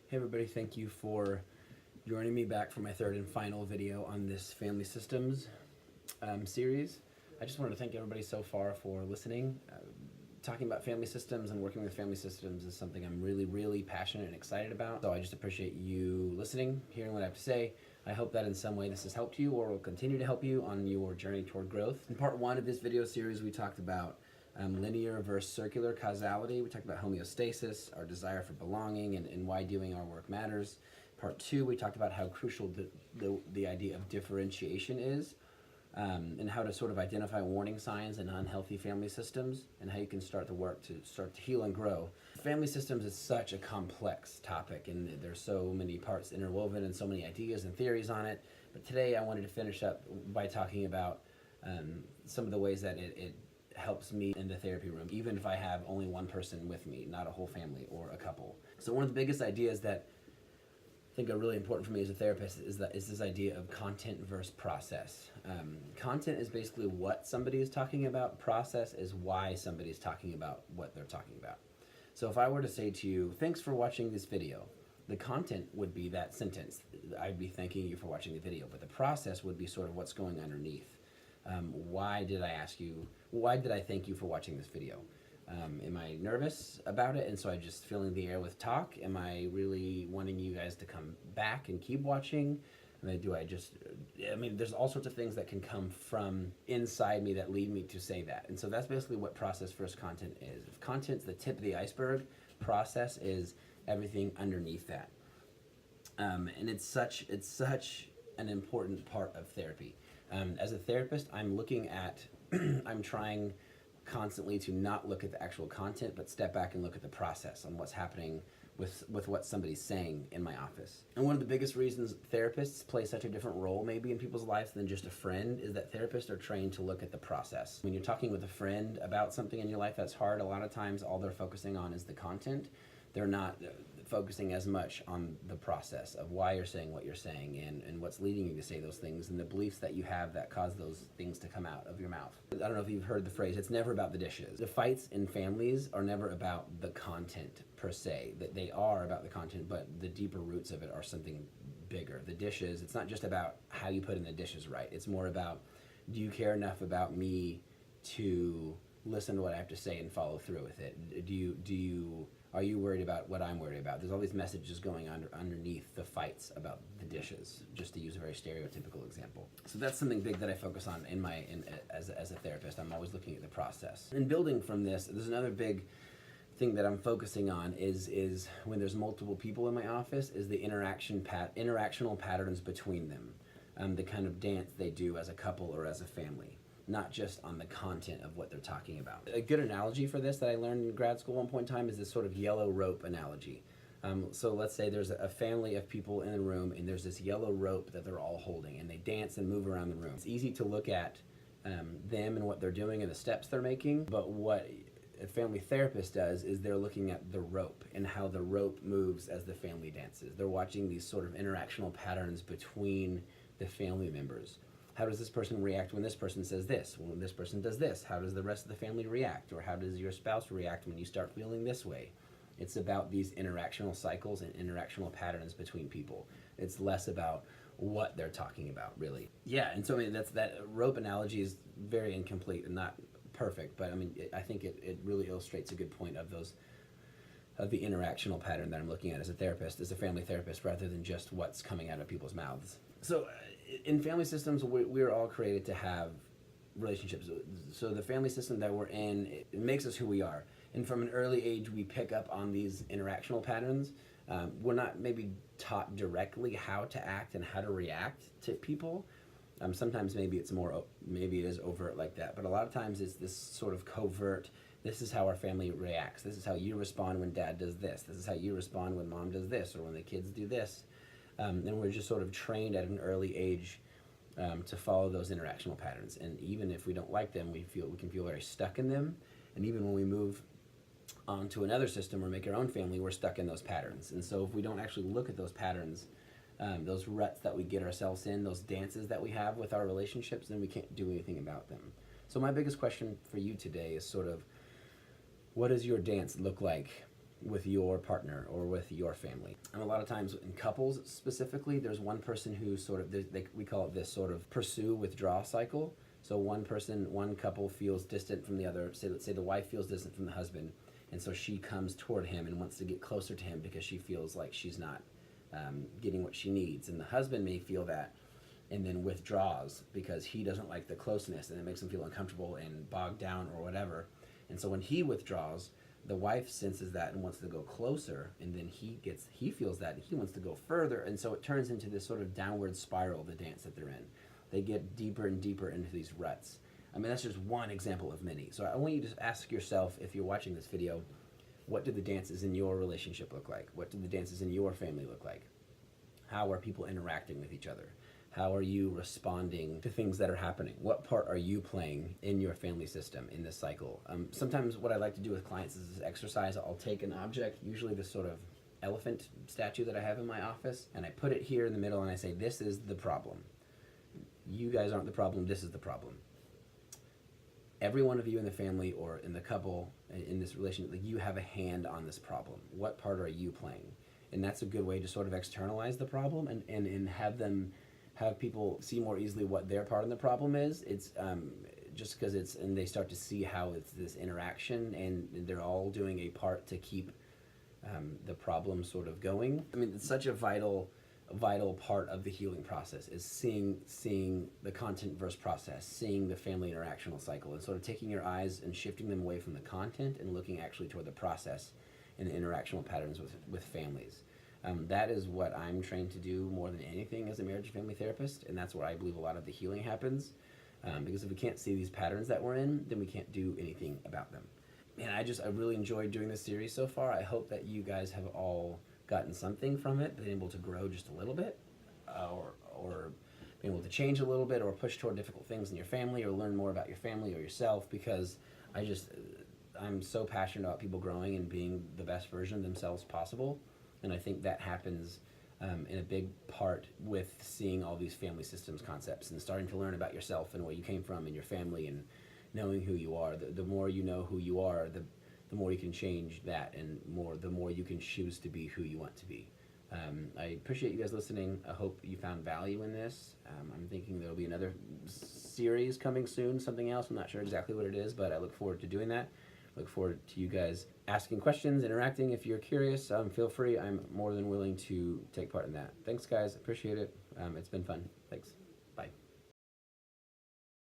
Hey everybody, thank you for joining me back for my third and final video on this family systems series. I just wanted to thank everybody so far for listening. Talking about family systems and working with family systems is something I'm really passionate and excited about. So I just appreciate you listening, hearing what I have to say. I hope that in some way this has helped you or will continue to help you on your journey toward growth. In part one of this video series, we talked about linear versus circular causality. We talked about homeostasis, our desire for belonging, and why doing our work matters. Part two, we talked about how crucial the idea of differentiation is, and how to sort of identify warning signs in unhealthy family systems, and how you can start the work to heal and grow. Family systems is such a complex topic, and there's so many parts interwoven and so many ideas and theories on it. But today I wanted to finish up by talking about some of the ways that it helps me in the therapy room, even if I have only one person with me, not a whole family or a couple. So one of the biggest ideas that I think are really important for me as a therapist is this idea of content versus process. Content is basically what somebody is talking about. Process is why somebody is talking about what they're talking about. So if I were to say to you, thanks for watching this video, the content would be that sentence. I'd be thanking you for watching the video, but the process would be sort of what's going underneath. Why did I thank you for watching this video? Am I nervous about it and so I just filling the air with talk? Am I really wanting you guys to come back and keep watching? There's all sorts of things that can come from inside me that lead me to say that. And so that's basically what process versus content is. If content's the tip of the iceberg, process is everything underneath that. And it's such an important part of therapy. As a therapist, I'm trying constantly to not look at the actual content, but step back and look at the process on what's happening with what somebody's saying in my office. And one of the biggest reasons therapists play such a different role maybe in people's lives than just a friend is that therapists are trained to look at the process. When you're talking with a friend about something in your life that's hard, a lot of times all they're focusing on is the content. They're not focusing as much on the process of why you're saying what you're saying and what's leading you to say those things and the beliefs that you have that cause those things to come out of your mouth. I don't know if you've heard the phrase, it's never about the dishes. The fights in families are never about the content per se, that they are about the content, but the deeper roots of it are something bigger. The dishes, it's not just about how you put in the dishes right. It's more about, do you care enough about me to listen to what I have to say and follow through with it? Are you worried about what I'm worried about? There's all these messages going underneath the fights about the dishes, just to use a very stereotypical example. So that's something big that I focus on as a therapist. I'm always looking at the process. And building from this, there's another big thing that I'm focusing on is when there's multiple people in my office, is the interactional patterns between them, the kind of dance they do as a couple or as a family, not just on the content of what they're talking about. A good analogy for this that I learned in grad school one point in time is this sort of yellow rope analogy. So let's say there's a family of people in the room and there's this yellow rope that they're all holding and they dance and move around the room. It's easy to look at them and what they're doing and the steps they're making, but what a family therapist does is they're looking at the rope and how the rope moves as the family dances. They're watching these sort of interactional patterns between the family members. How does this person react when this person says this? When this person does this? How does the rest of the family react? Or how does your spouse react when you start feeling this way? It's about these interactional cycles and interactional patterns between people. It's less about what they're talking about, really. Yeah, and so that rope analogy is very incomplete and not perfect, but I think it really illustrates a good point of the interactional pattern that I'm looking at as a therapist, as a family therapist, rather than just what's coming out of people's mouths. So in family systems, we're all created to have relationships. So the family system that we're in, it makes us who we are. And from an early age, we pick up on these interactional patterns. We're not maybe taught directly how to act and how to react to people. Sometimes maybe it is overt like that, but a lot of times it's this sort of covert, this is how our family reacts. This is how you respond when dad does this. This is how you respond when mom does this or when the kids do this. And we're just sort of trained at an early age to follow those interactional patterns. And even if we don't like them, we can feel very stuck in them. And even when we move on to another system or make our own family, we're stuck in those patterns. And so if we don't actually look at those patterns, those ruts that we get ourselves in, those dances that we have with our relationships, then we can't do anything about them. So my biggest question for you today is sort of, what does your dance look like with your partner or with your family. And a lot of times in couples specifically, there's one person who sort of, we call it this sort of pursue withdraw cycle. So one couple feels distant from the other. Let's say the wife feels distant from the husband, and so she comes toward him and wants to get closer to him because she feels like she's not getting what she needs. And the husband may feel that and then withdraws because he doesn't like the closeness, and it makes him feel uncomfortable and bogged down or whatever. And so when he withdraws, the wife senses that and wants to go closer, and then he feels that and he wants to go further, and so it turns into this sort of downward spiral, the dance that they're in. They get deeper and deeper into these ruts. I mean, that's just one example of many. So I want you to ask yourself, if you're watching this video, what do the dances in your relationship look like? What do the dances in your family look like? How are people interacting with each other? How are you responding to things that are happening? What part are you playing in your family system in this cycle? Sometimes what I like to do with clients is this exercise. I'll take an object, usually this sort of elephant statue that I have in my office, and I put it here in the middle and I say, this is the problem. You guys aren't the problem, this is the problem. Every one of you in the family or in the couple, in this relationship, like, you have a hand on this problem. What part are you playing? And that's a good way to sort of externalize the problem and have people see more easily what their part in the problem is. It's just because and they start to see how it's this interaction, and they're all doing a part to keep the problem sort of going. I mean, it's such a vital part of the healing process is seeing the content versus process, seeing the family interactional cycle, and sort of taking your eyes and shifting them away from the content and looking actually toward the process and the interactional patterns with families. That is what I'm trained to do more than anything as a marriage and family therapist, and that's where I believe a lot of the healing happens. Because if we can't see these patterns that we're in, then we can't do anything about them. And I really enjoyed doing this series so far. I hope that you guys have all gotten something from it, been able to grow just a little bit, or been able to change a little bit, or push toward difficult things in your family, or learn more about your family or yourself, because I'm so passionate about people growing and being the best version of themselves possible. And I think that happens in a big part with seeing all these family systems concepts and starting to learn about yourself and where you came from and your family and knowing who you are. The more you know who you are, the more you can change that, and the more you can choose to be who you want to be. I appreciate you guys listening. I hope you found value in this. I'm thinking there'll be another series coming soon, something else. I'm not sure exactly what it is, but I look forward to doing that. Look forward to you guys asking questions, interacting. If you're curious, feel free. I'm more than willing to take part in that. Thanks, guys. Appreciate it. It's been fun. Thanks.